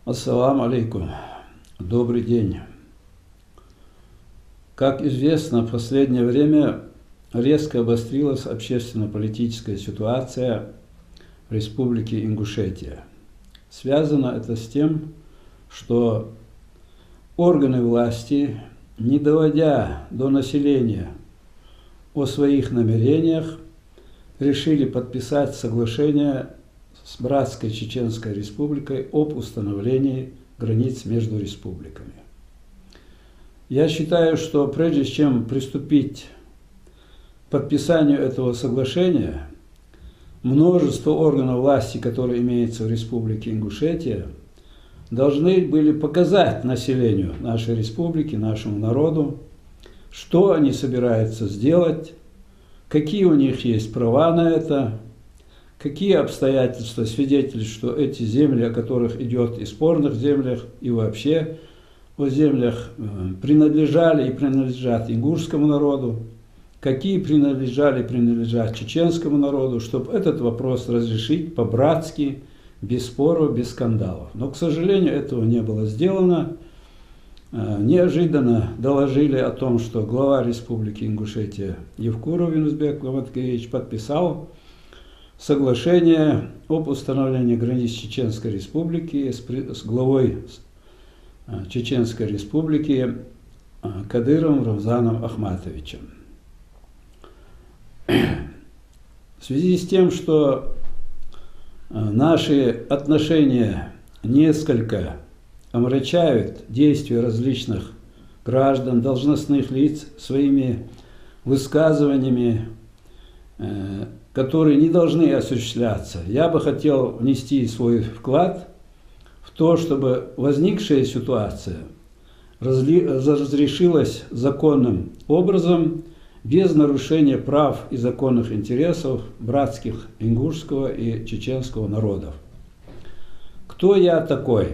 Ассаламу алейкум. Добрый день. Как известно, в последнее время резко обострилась общественно-политическая ситуация в Республике Ингушетия. Связано это с тем, что органы власти, не доводя до населения о своих намерениях, решили подписать соглашение с Братской Чеченской Республикой об установлении границ между республиками. Я считаю, что прежде чем приступить к подписанию этого соглашения, множество органов власти, которые имеются в Республике Ингушетия, должны были показать населению нашей республики, нашему народу, что они собираются сделать, какие у них есть права на это, какие обстоятельства свидетельствуют, что эти земли, о которых идет и спорных землях, и вообще о землях, принадлежали и принадлежат ингушскому народу, какие принадлежали и принадлежат чеченскому народу, чтобы этот вопрос разрешить по-братски, без споров, без скандалов. Но, к сожалению, этого не было сделано. Неожиданно доложили о том, что глава Республики Ингушетия Евкуров Юнусбек Маматкевич подписал соглашение об установлении границ Чеченской Республики с главой Чеченской Республики Кадыровым Рамзаном Ахматовичем. В связи с тем, что наши отношения несколько омрачают действия различных граждан, должностных лиц своими высказываниями, которые не должны осуществляться, я бы хотел внести свой вклад в то, чтобы возникшая ситуация разрешилась законным образом, без нарушения прав и законных интересов братских ингушского и чеченского народов. Кто я такой?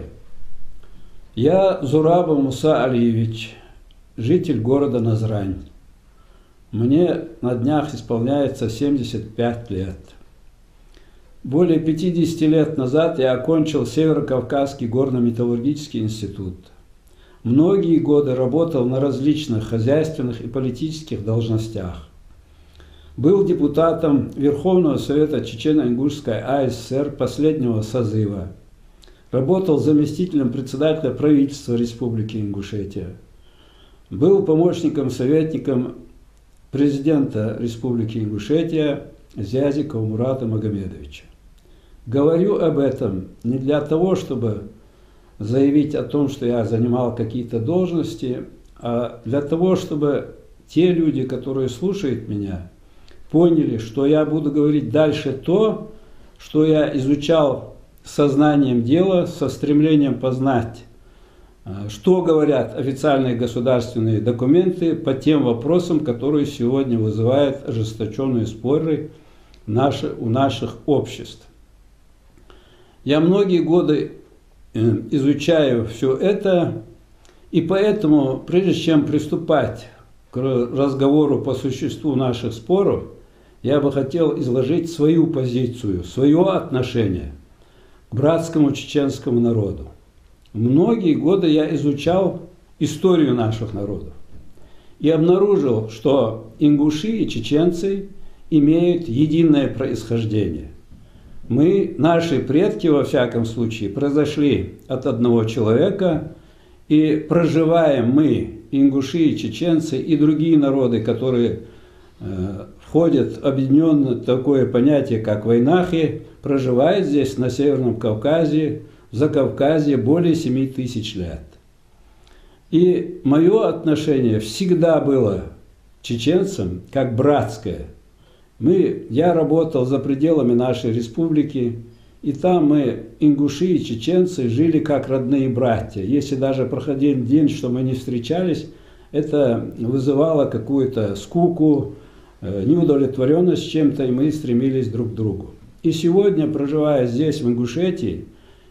Я Зурабов Муса Алиевич, житель города Назрань. Мне на днях исполняется 75 лет. Более 50 лет назад я окончил Северо-Кавказский горно-металлургический институт. Многие годы работал на различных хозяйственных и политических должностях. Был депутатом Верховного Совета Чечено-Ингушской АССР последнего созыва. Работал заместителем председателя правительства Республики Ингушетия. Был помощником, советником президента Республики Ингушетия Зязикова Мурата Магомедовича. Говорю об этом не для того, чтобы заявить о том, что я занимал какие-то должности, а для того, чтобы те люди, которые слушают меня, поняли, что я буду говорить дальше то, что я изучал сознанием дела, со стремлением познать, что говорят официальные государственные документы по тем вопросам, которые сегодня вызывают ожесточенные споры у наших обществ. Я многие годы изучаю все это, и поэтому, прежде чем приступать к разговору по существу наших споров, я бы хотел изложить свою позицию, свое отношение к братскому чеченскому народу. Многие годы я изучал историю наших народов и обнаружил, что ингуши и чеченцы имеют единое происхождение. Наши предки, во всяком случае, произошли от одного человека, и проживаем мы, ингуши и чеченцы, и другие народы, которые входят в объединенное такое понятие, как вайнахи, проживают здесь, на Северном Кавказе, в Закавказье, более 7000 лет. И мое отношение всегда было к чеченцам как братское. Я работал за пределами нашей республики, и там мы, ингуши и чеченцы, жили как родные братья. Если даже проходил день, что мы не встречались, это вызывало какую-то скуку, неудовлетворенность чем-то, и мы стремились друг к другу. И сегодня, проживая здесь, в Ингушетии,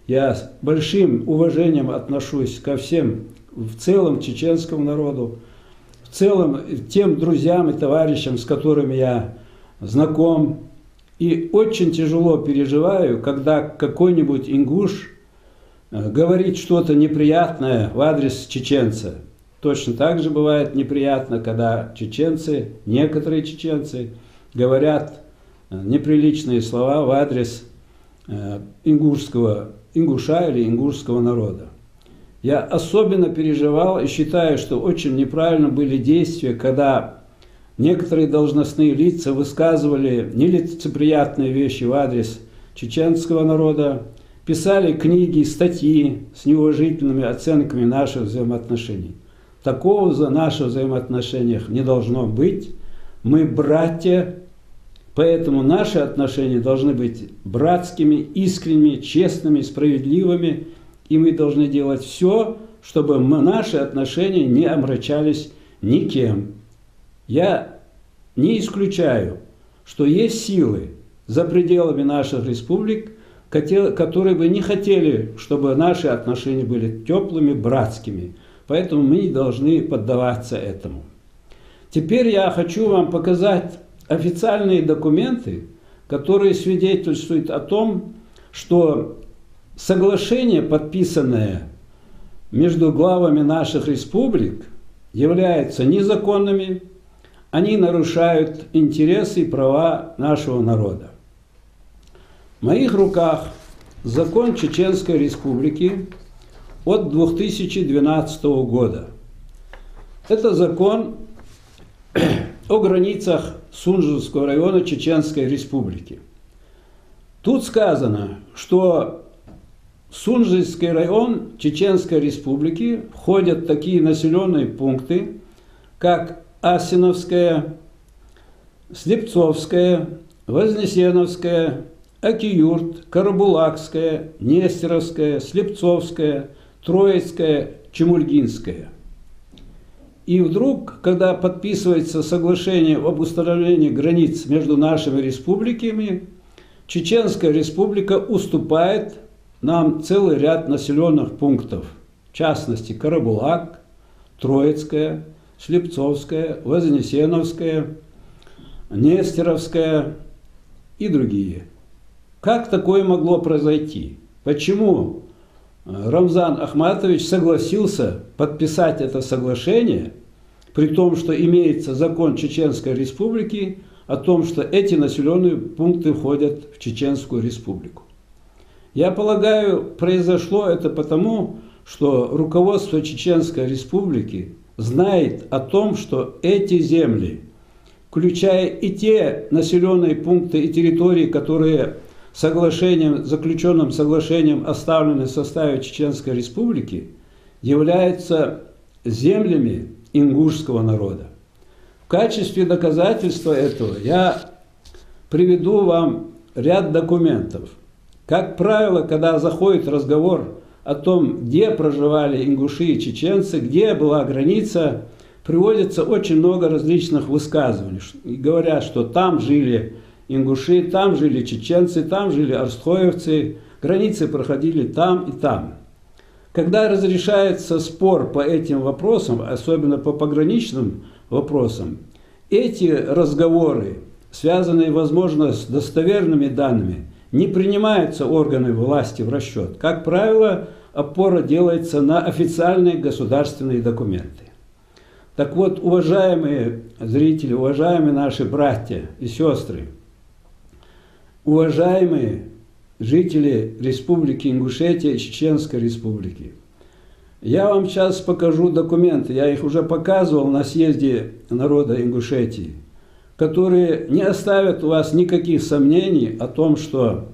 я с большим уважением отношусь ко всем, в целом, чеченскому народу, в целом тем друзьям и товарищам, с которыми я знаком, и очень тяжело переживаю, когда какой-нибудь ингуш говорить что-то неприятное в адрес чеченца. Точно так же бывает неприятно, когда чеченцы, некоторые чеченцы, говорят неприличные слова в адрес ингуша или ингушского народа. Я особенно переживал и считаю, что очень неправильно были действия, когда некоторые должностные лица высказывали нелицеприятные вещи в адрес чеченского народа, писали книги, статьи с неуважительными оценками наших взаимоотношений. Такого в наших взаимоотношениях не должно быть. Мы братья, поэтому наши отношения должны быть братскими, искренними, честными, справедливыми, и мы должны делать все, чтобы наши отношения не омрачались никем. Я не исключаю, что есть силы за пределами наших республик, которые бы не хотели, чтобы наши отношения были теплыми, братскими. Поэтому мы не должны поддаваться этому. Теперь я хочу вам показать официальные документы, которые свидетельствуют о том, что соглашения, подписанные между главами наших республик, являются незаконными, они нарушают интересы и права нашего народа. В моих руках закон Чеченской Республики от 2012 года. Это закон о границах Сунжинского района Чеченской Республики. Тут сказано, что в Сунжинский район Чеченской Республики входят такие населенные пункты, как Асиновская, Слепцовская, Вознесеновская, Акиюрт, Карабулакская, Нестеровская, Слепцовская, Троицкая, Чемульгинская. И вдруг, когда подписывается соглашение об установлении границ между нашими республиками, Чеченская Республика уступает нам целый ряд населенных пунктов, в частности Карабулак, Троицкая, Слепцовская, Вознесеновская, Нестеровская и другие. Как такое могло произойти? Почему Рамзан Ахматович согласился подписать это соглашение, при том, что имеется закон Чеченской Республики о том, что эти населенные пункты входят в Чеченскую Республику? Я полагаю, произошло это потому, что руководство Чеченской Республики знает о том, что эти земли, включая и те населенные пункты и территории, которые заключенным соглашением оставлены в составе Чеченской Республики, являются землями ингушского народа. В качестве доказательства этого я приведу вам ряд документов. Как правило, когда заходит разговор о том, где проживали ингуши и чеченцы, где была граница, приводится очень много различных высказываний. И говорят, что там жили ингуши, там жили чеченцы, там жили арстхоевцы, границы проходили там и там. Когда разрешается спор по этим вопросам, особенно по пограничным вопросам, эти разговоры, связанные, возможно, с достоверными данными, не принимаются органами власти в расчет. Как правило, опора делается на официальные государственные документы. Так вот, уважаемые зрители, уважаемые наши братья и сестры, уважаемые жители Республики Ингушетия и Чеченской Республики, я вам сейчас покажу документы, я их уже показывал на съезде народа Ингушетии, которые не оставят у вас никаких сомнений о том, что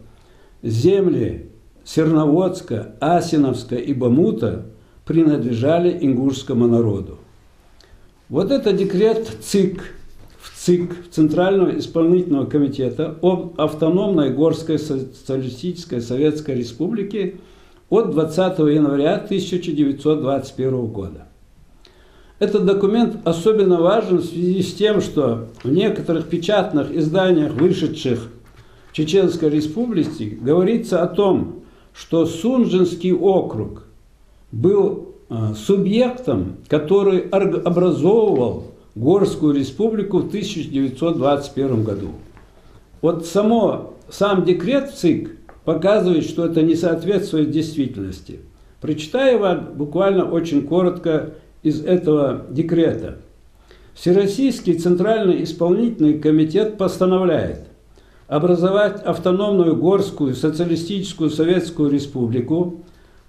земли Серноводска, Асиновска и Бамута принадлежали ингушскому народу. Вот это декрет ЦИК, Центрального исполнительного комитета об автономной Горской социалистической Советской Республике от 20 января 1921 года. Этот документ особенно важен в связи с тем, что в некоторых печатных изданиях, вышедших в Чеченской Республике, говорится о том, что Сунжинский округ был субъектом, который образовывал Горскую Республику в 1921 году. Вот сам декрет ЦИК показывает, что это не соответствует действительности. Прочитаю вам буквально очень коротко из этого декрета. Всероссийский Центральный исполнительный комитет постановляет образовать автономную Горскую социалистическую советскую республику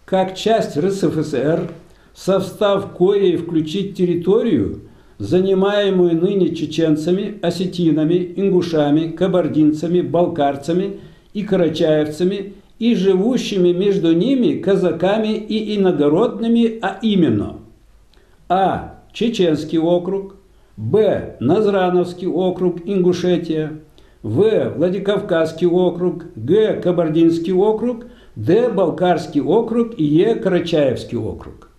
как часть РСФСР, в состав коей включить территорию, занимаемую ныне чеченцами, осетинами, ингушами, кабардинцами, балкарцами и карачаевцами и живущими между ними казаками и иногородными, а именно: А. Чеченский округ, Б. Назрановский округ, Ингушетия, В. Владикавказский округ, Г. Кабардинский округ, Д. Балкарский округ и Е. Карачаевский округ.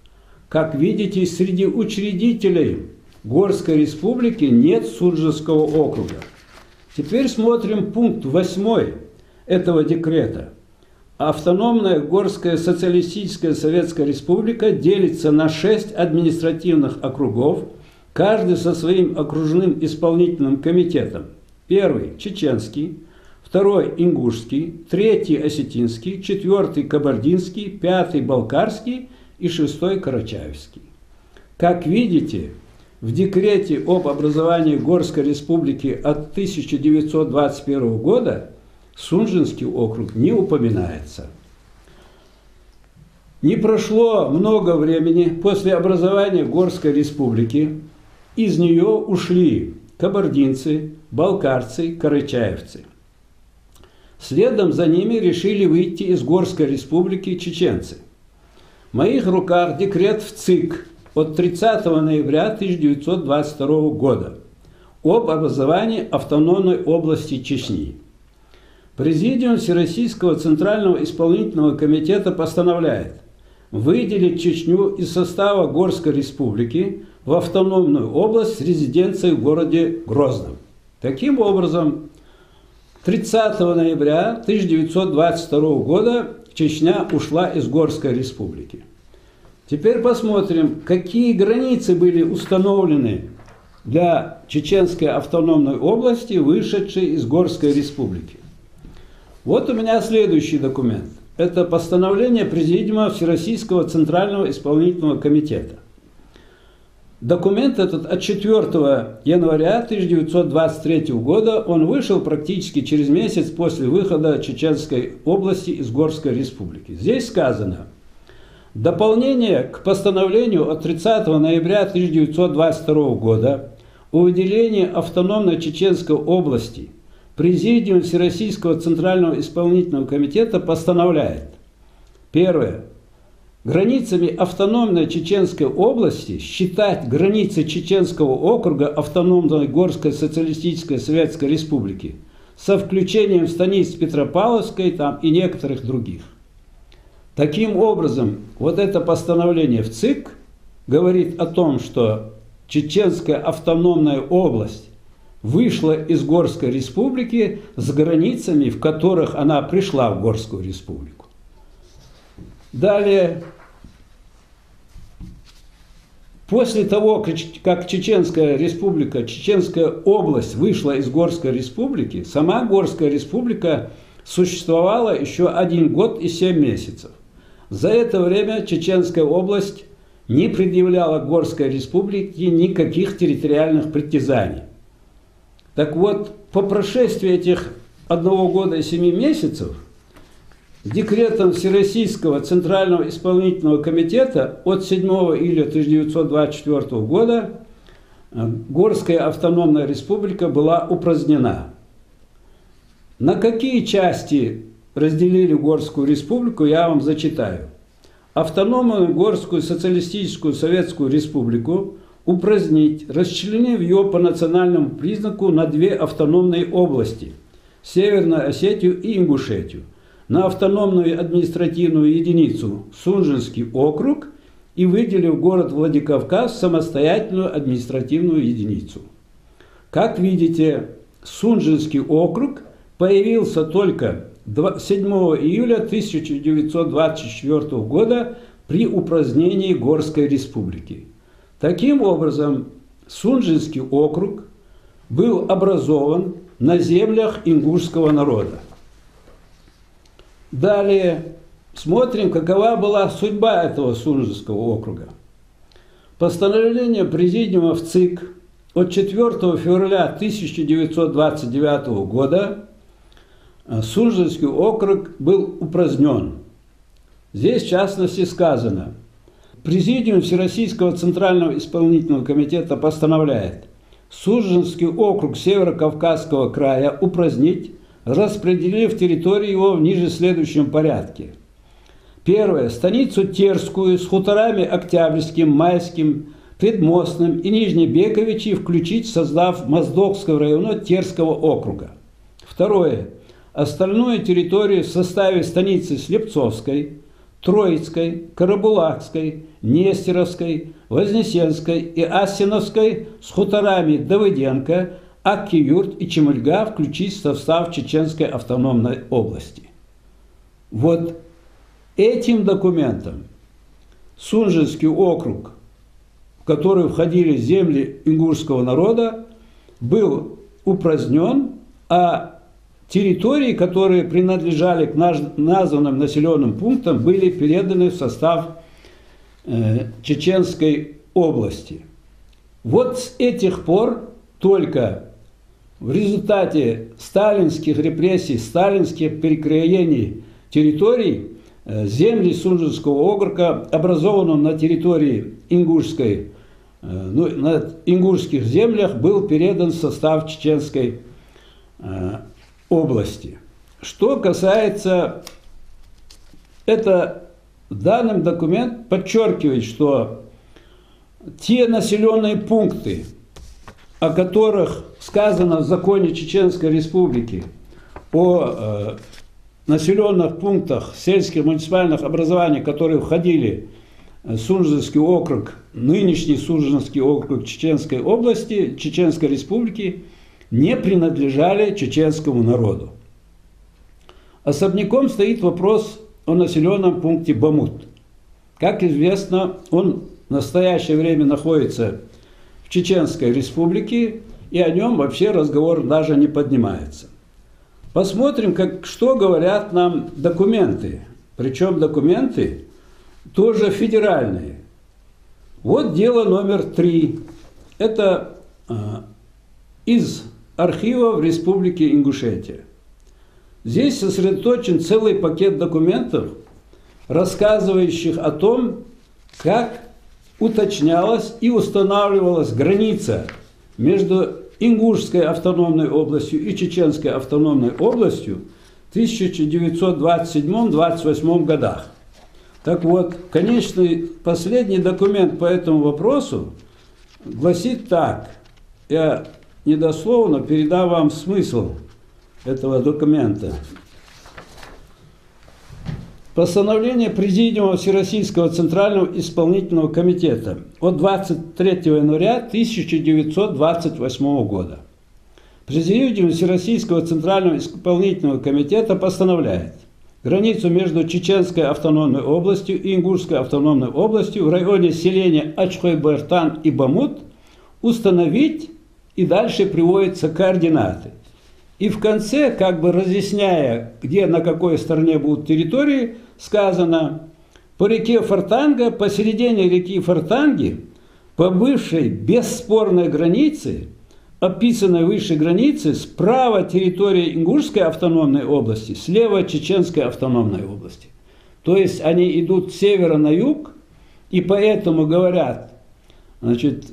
Как видите, среди учредителей Горской республики нет Судженского округа. Теперь смотрим пункт 8 этого декрета. Автономная Горская социалистическая советская республика делится на 6 административных округов, каждый со своим окружным исполнительным комитетом. Первый – чеченский, второй – ингушский, третий – осетинский, четвертый – кабардинский, пятый – балкарский и шестой – карачаевский. Как видите, в декрете об образовании Горской республики от 1921 года Судженский округ не упоминается. Не прошло много времени после образования Горской республики, из нее ушли кабардинцы, балкарцы, карачаевцы. Следом за ними решили выйти из Горской республики чеченцы. В моих руках декрет в ЦИК от 30 ноября 1922 года об образовании автономной области Чечни. Президиум Всероссийского Центрального исполнительного комитета постановляет выделить Чечню из состава Горской республики в автономную область с резиденцией в городе Грозном. Таким образом, 30 ноября 1922 года Чечня ушла из Горской республики. Теперь посмотрим, какие границы были установлены для Чеченской автономной области, вышедшей из Горской республики. Вот у меня следующий документ. Это постановление Президиума Всероссийского Центрального исполнительного комитета. Документ этот от 4 января 1923 года, он вышел практически через месяц после выхода Чеченской области из Горской республики. Здесь сказано: дополнение к постановлению от 30 ноября 1922 года о выделении автономной Чеченской области Президиум Всероссийского Центрального исполнительного комитета постановляет: первое. Границами автономной Чеченской области считать границы Чеченского округа автономной Горской социалистической советской республики со включением станиц Петропавловской и некоторых других. Таким образом, вот это постановление в ЦИК говорит о том, что Чеченская автономная область вышла из Горской республики с границами, в которых она пришла в Горскую республику. Далее, после того, как Чеченская республика, Чеченская область вышла из Горской республики, сама Горская республика существовала еще 1 год и 7 месяцев. За это время Чеченская область не предъявляла Горской республике никаких территориальных притязаний. Так вот, по прошествии этих 1 года и 7 месяцев декретом Всероссийского Центрального исполнительного комитета от 7 июля 1924 года Горская автономная республика была упразднена. На какие части разделили Горскую республику, я вам зачитаю. Автономную Горскую социалистическую советскую республику упразднить, расчленив ее по национальному признаку на 2 автономные области – Северную Осетию и Ингушетию, на автономную административную единицу Судженский округ и выделив город Владикавказ самостоятельную административную единицу. Как видите, Судженский округ появился только 7 июля 1924 года при упразднении Горской республики. Таким образом, Судженский округ был образован на землях ингушского народа. Далее, смотрим, какова была судьба этого Сунжского округа. Постановление Президиума в ЦИК от 4 февраля 1929 года Сунжский округ был упразднен. Здесь, в частности, сказано: Президиум Всероссийского Центрального Исполнительного Комитета постановляет Сунжский округ Северо-Кавказского края упразднить, распределив территорию его в ниже следующем порядке. Первое. Станицу Терскую с хуторами Октябрьским, Майским, Предмостным и Нижнебековичи включить, создав Моздокского района Терского округа. Второе. Остальную территорию в составе станицы Слепцовской, Троицкой, Карабулакской, Нестеровской, Вознесенской и Асиновской с хуторами Давыденко, Акки-Юрт и Чемульга включить в состав Чеченской автономной области. Вот этим документом Сунжский округ, в который входили земли ингушского народа, был упразднен, а территории, которые принадлежали к названным населенным пунктам, были переданы в состав Чеченской области. Вот с этих пор только в результате сталинских репрессий, сталинских перекроений территорий земли Сунжского округа, образованного на территории ингушской, на ингушских землях, был передан в состав Чеченской области. Что касается, данный документ подчеркивает, что те населенные пункты, о которых сказано в законе Чеченской Республики о населенных пунктах сельских муниципальных образований, которые входили в Сунжский округ, нынешний Сунжский округ Чеченской области, Чеченской Республики, не принадлежали чеченскому народу. Особняком стоит вопрос о населенном пункте Бамут. Как известно, он в настоящее время находится в Чеченской Республике, и о нем вообще разговор даже не поднимается. Посмотрим, что говорят нам документы. Причем документы тоже федеральные. Вот дело номер 3. Это из архивов Республики Ингушетия. Здесь сосредоточен целый пакет документов, рассказывающих о том, как уточнялась и устанавливалась граница между Ингушской автономной областью и Чеченской автономной областью в 1927-28 годах. Так вот, конечный последний документ по этому вопросу гласит так. Я недословно передам вам смысл этого документа. Постановление Президиума Всероссийского Центрального Исполнительного Комитета от 23 января 1928 года. Президиум Всероссийского Центрального Исполнительного Комитета постановляет границу между Чеченской автономной областью и Ингушской автономной областью в районе селения Ачхой-Бартан и Бамут установить, и дальше приводятся координаты. И в конце, как бы разъясняя, где, на какой стороне будут территории, сказано: по реке Фортанга, посередине реки Фортанги, по бывшей бесспорной границе, описанной выше границы, справа территория Ингушской автономной области, слева Чеченской автономной области. То есть они идут с севера на юг, и поэтому говорят, значит,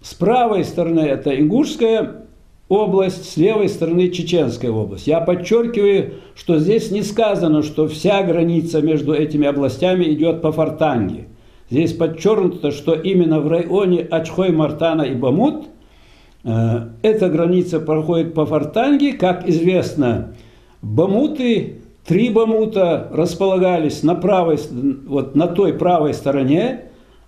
с правой стороны это Ингушская область, с левой стороны Чеченская область. Я подчеркиваю, что здесь не сказано, что вся граница между этими областями идет по Фортанге. Здесь подчеркнуто, что именно в районе Ачхой-Мартана и Бамут эта граница проходит по Фортанге. Как известно, Бамуты, 3 Бамута располагались на правой, вот на той правой стороне,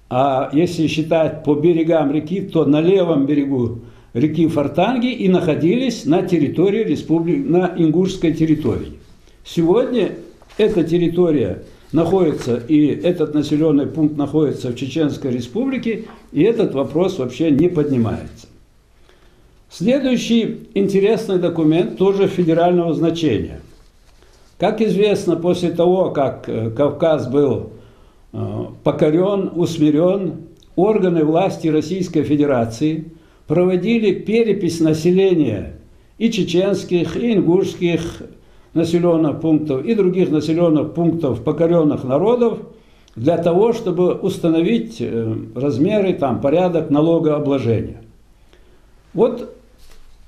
а если считать по берегам реки, то на левом берегу реки Фортанги и находились на территории республики, на ингушской территории. Сегодня эта территория находится, и этот населенный пункт находится в Чеченской Республике, и этот вопрос вообще не поднимается. Следующий интересный документ, тоже федерального значения. Как известно, после того, как Кавказ был покорен, усмирен, органы власти Российской Федерации проводили перепись населения и чеченских, и ингушских населенных пунктов, и других населенных пунктов покоренных народов для того, чтобы установить размеры, порядок налогообложения. Вот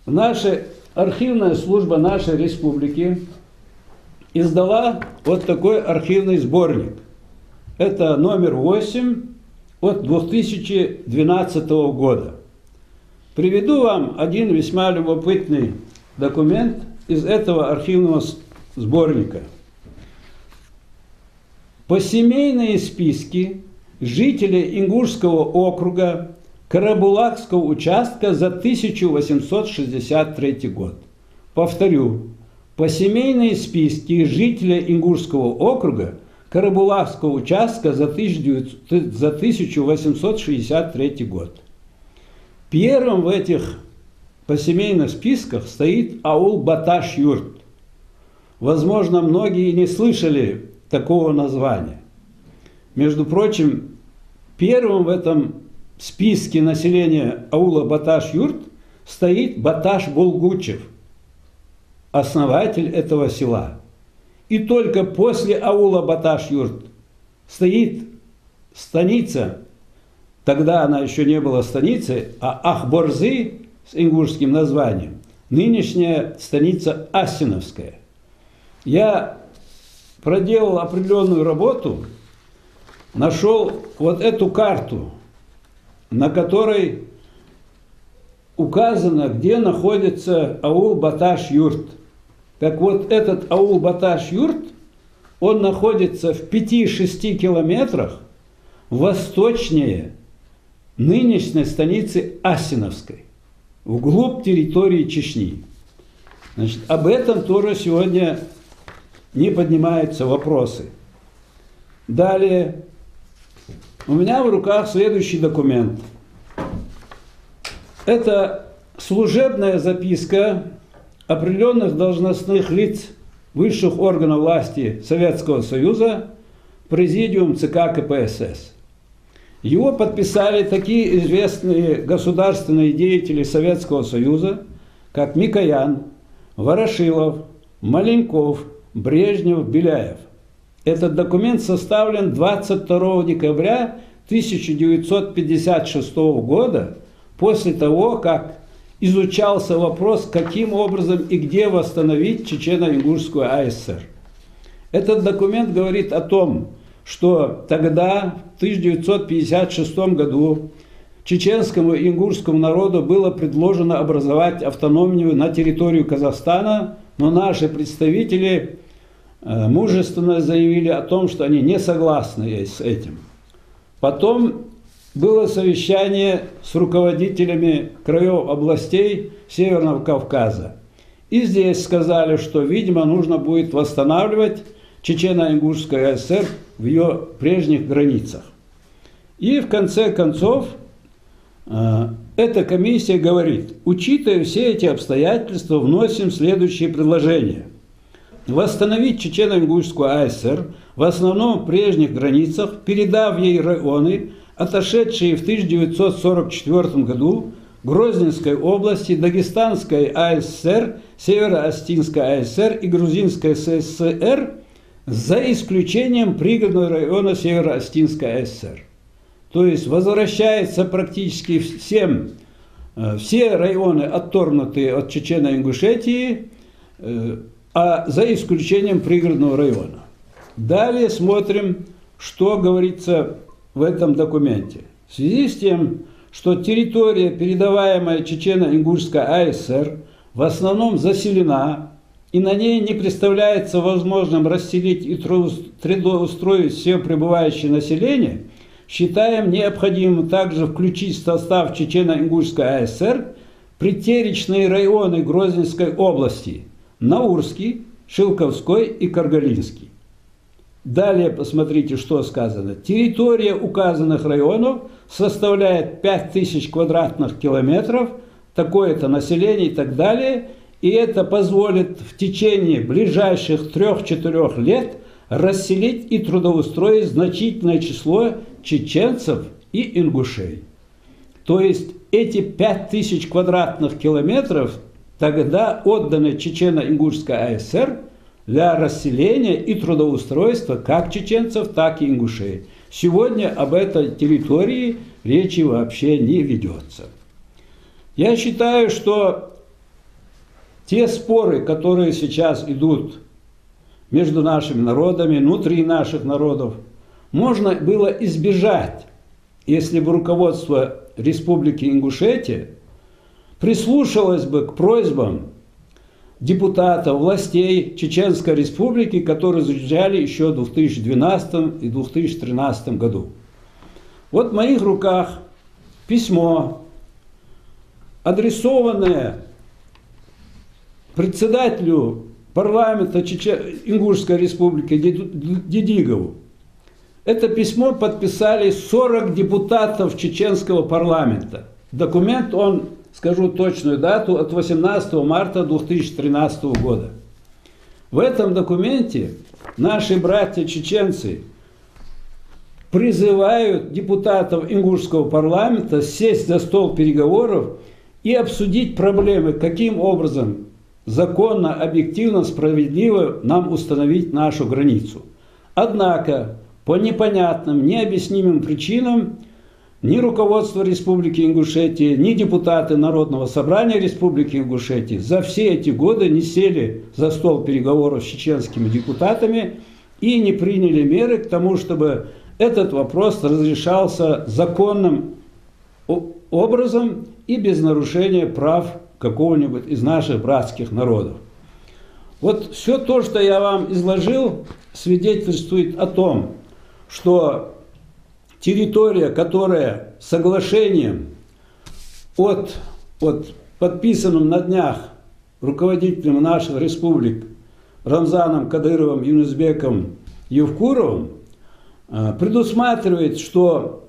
наша архивная служба нашей республики издала вот такой архивный сборник. Это номер 8 от 2012 года. Приведу вам один весьма любопытный документ из этого архивного сборника. Посемейные списки жителей Ингушского округа Карабулакского участка за 1863 год. Повторю, посемейные списки жителей Ингушского округа Карабулакского участка за 1863 год. Первым в этих посемейных списках стоит аул Баташ-Юрт. Возможно, многие не слышали такого названия. Между прочим, первым в этом списке населения аула Баташ-Юрт стоит Баташ Булгучев, основатель этого села. И только после аула Баташ-Юрт стоит станица, тогда она еще не была станицей, а Ахборзы с ингушским названием, нынешняя станица Асиновская. Я проделал определенную работу, нашел вот эту карту, на которой указано, где находится аул Баташ-Юрт. Так вот, этот аул Баташ-Юрт, он находится в 5-6 километрах восточнее нынешней станицы Асиновской, вглубь территории Чечни. Значит, об этом тоже сегодня не поднимаются вопросы. Далее, у меня в руках следующий документ. Это служебная записка определенных должностных лиц высших органов власти Советского Союза, Президиум ЦК КПСС. Его подписали такие известные государственные деятели Советского Союза, как Микоян, Ворошилов, Маленков, Брежнев, Беляев. Этот документ составлен 22 декабря 1956 года, после того, как изучался вопрос, каким образом и где восстановить Чечено-Ингушскую АСР. Этот документ говорит о том, что тогда, в 1956 году, чеченскому и ингушскому народу было предложено образовать автономию на территорию Казахстана, но наши представители мужественно заявили о том, что они не согласны с этим. Потом было совещание с руководителями краев областей Северного Кавказа. И здесь сказали, что, видимо, нужно будет восстанавливать Чечено-Ингушскую АСР в ее прежних границах. И в конце концов эта комиссия говорит: учитывая все эти обстоятельства, вносим следующие предложения. Восстановить Чечено-Ингушскую АСР в основном в прежних границах, передав ей районы, отошедшие в 1944 году Грозненской области, Дагестанской АСР, Северо-Остинской АСР и Грузинской ССР, за исключением пригородного района Северо-Остинской АСР. То есть возвращается практически все районы, отторгнутые от Чечено-Ингушетии, а за исключением пригородного района. Далее смотрим, что говорится в этом документе. В связи с тем, что территория, передаваемая Чечено-Ингушской АСР, в основном заселена, и на ней не представляется возможным расселить и трудоустроить все пребывающее население, считаем необходимым также включить в состав Чечено-Ингушской АСР притеречные районы Грозненской области: Наурский, Шилковской и Каргалинский. Далее посмотрите, что сказано. Территория указанных районов составляет 5000 квадратных километров, такое-то население и так далее. и это позволит в течение ближайших 3-4 лет расселить и трудоустроить значительное число чеченцев и ингушей. То есть эти 5000 квадратных километров тогда отданы Чечено-Ингушской АСР для расселения и трудоустройства как чеченцев, так и ингушей. Сегодня об этой территории речи вообще не ведется. Я считаю, что те споры, которые сейчас идут между нашими народами, внутри наших народов, можно было избежать, если бы руководство Республики Ингушетия прислушалось бы к просьбам депутатов, властей Чеченской Республики, которые заезжали еще в 2012 и 2013 году. Вот в моих руках письмо, адресованное председателю парламента Ингушской Республики Дидигову. Это письмо подписали 40 депутатов чеченского парламента. Документ, он, скажу точную дату, от 18 марта 2013 года. В этом документе наши братья-чеченцы призывают депутатов Ингушского парламента сесть за стол переговоров и обсудить проблемы, каким образом законно, объективно, справедливо нам установить нашу границу. Однако, по непонятным, необъяснимым причинам, ни руководство Республики Ингушетия, ни депутаты Народного собрания Республики Ингушетия за все эти годы не сели за стол переговоров с чеченскими депутатами и не приняли меры к тому, чтобы этот вопрос разрешался законным образом и без нарушения прав какого-нибудь из наших братских народов. Вот все то, что я вам изложил, свидетельствует о том, что территория, которая соглашением подписанным на днях руководителем наших республик Рамзаном Кадыровым, Юнусбеком Евкуровым, предусматривает, что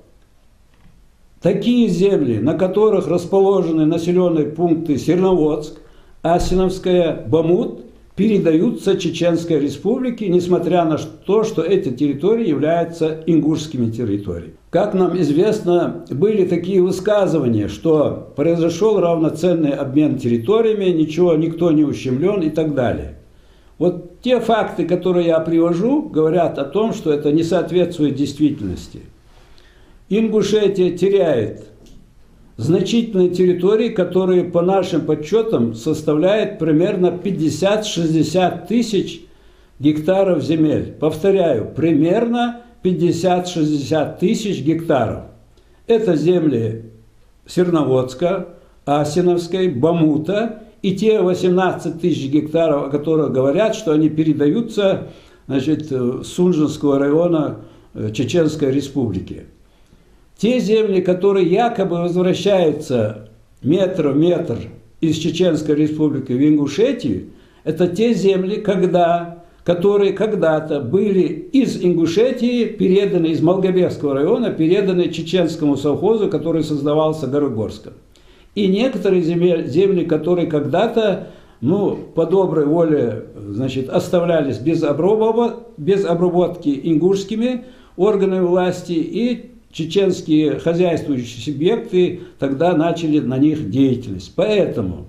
такие земли, на которых расположены населенные пункты Серноводск, Асиновская, Бамут, передаются Чеченской Республике, несмотря на то, что эти территории являются ингушскими территориями. Как нам известно, были такие высказывания, что произошел равноценный обмен территориями, никто не ущемлен и так далее. Вот те факты, которые я привожу, говорят о том, что это не соответствует действительности. Ингушетия теряет значительные территории, которые по нашим подсчетам составляют примерно 50-60 тысяч гектаров земель. Повторяю, примерно 50-60 тысяч гектаров. Это земли Серноводска, Асиновской, Бамута и те 18 тысяч гектаров, о которых говорят, что они передаются, значит, Сунжинского района Чеченской Республики. Те земли, которые якобы возвращаются метр в метр из Чеченской Республики в Ингушетию, это те земли, которые когда-то были из Ингушетии переданы, из Малгобекского района, переданы чеченскому совхозу, который создавался Городгорском. И некоторые земли, которые когда-то, по доброй воле, значит, оставлялись без обработки ингушскими органами власти, и чеченские хозяйствующие субъекты тогда начали на них деятельность. Поэтому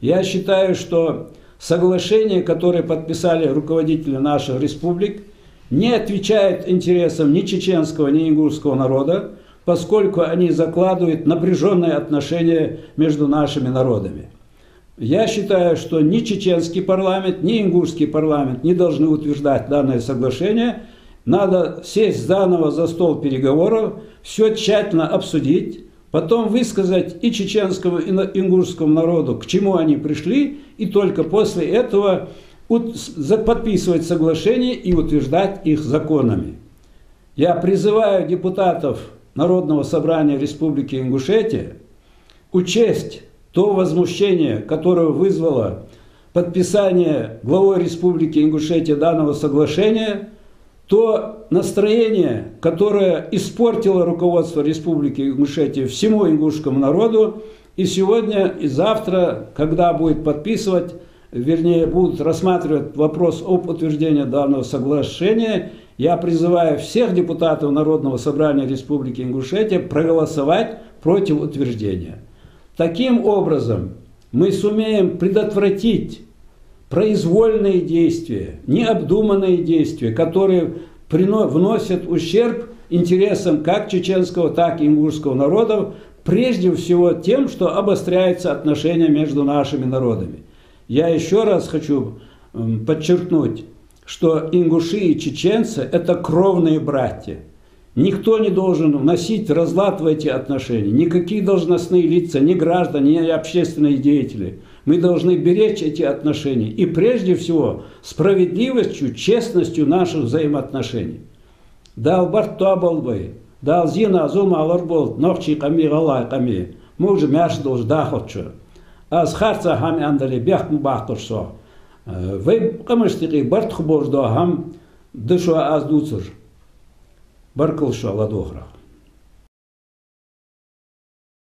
я считаю, что соглашения, которые подписали руководители наших республик, не отвечают интересам ни чеченского, ни ингушского народа, поскольку они закладывают напряженные отношения между нашими народами. Я считаю, что ни чеченский парламент, ни ингушский парламент не должны утверждать данное соглашение. Надо сесть заново за стол переговоров, все тщательно обсудить, потом высказать и чеченскому, и ингушскому народу, к чему они пришли, и только после этого подписывать соглашение и утверждать их законами. Я призываю депутатов Народного собрания Республики Ингушетия учесть то возмущение, которое вызвало подписание главой Республики Ингушетия данного соглашения, то настроение, которое испортило руководство Республики Ингушетия всему ингушскому народу, И сегодня, и завтра, когда будет подписывать, вернее, будут рассматривать вопрос об утверждении данного соглашения, я призываю всех депутатов Народного собрания Республики Ингушетия проголосовать против утверждения. Таким образом, мы сумеем предотвратить произвольные действия, необдуманные действия, которые вносят ущерб интересам как чеченского, так и ингушского народов, прежде всего тем, что обостряются отношения между нашими народами. Я еще раз хочу подчеркнуть, что ингуши и чеченцы – это кровные братья. Никто не должен вносить разлад в эти отношения, никакие должностные лица, ни граждане, ни общественные деятели. Мы должны беречь эти отношения и прежде всего справедливостью, честностью наших взаимоотношений. Дал барто болбай, дал зина азума аларбол, нохчи ками галай ками, муж мяш долж дахотчу. Аз харца хам андали бях мубахтурсо. Вы камыштыки барт хубождо хам дышо аз дуцур. Баркылшо ладохрах.